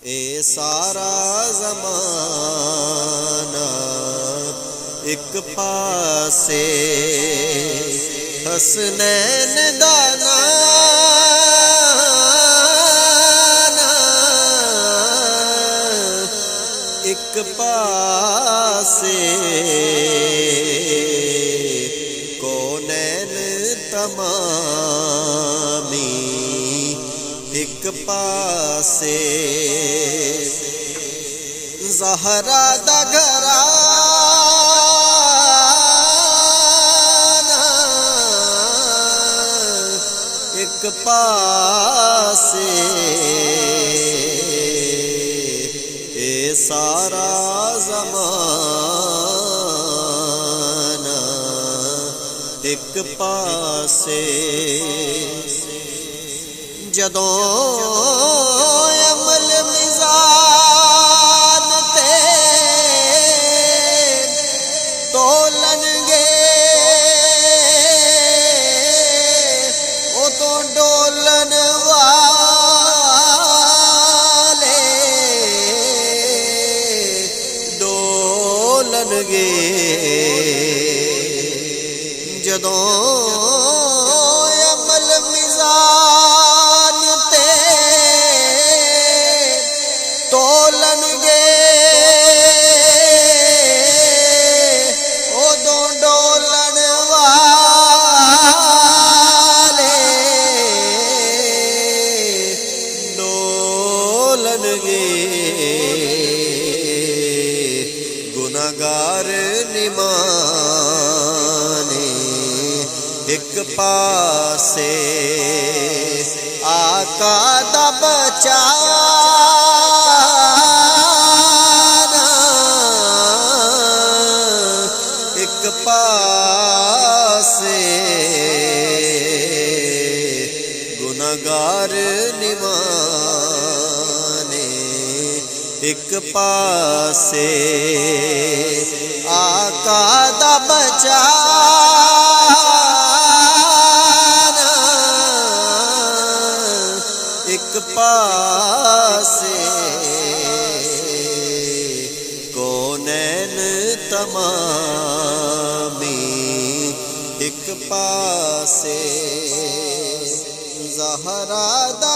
ए सारा ज़माना एक पासे हसनैन दाना एक पासे कौनैन तमामी एक पासे ज़हरा दा घराना एक पासे ए सारा ज़माना एक पासे जदों अमल मिज़ान ते तोलनगे उदों डोलन वाले डोलनगे जदों अमल मिज़ान तोलनगे उदों डोलन वाले डोलनगे गुनाहगार निमाने एक पासे आका दा बचा एक पासे गुनाहगार निमाने एक पासे आका दा बचाना एक पासे कौनैन तमामी एक पासे ज़हरा दा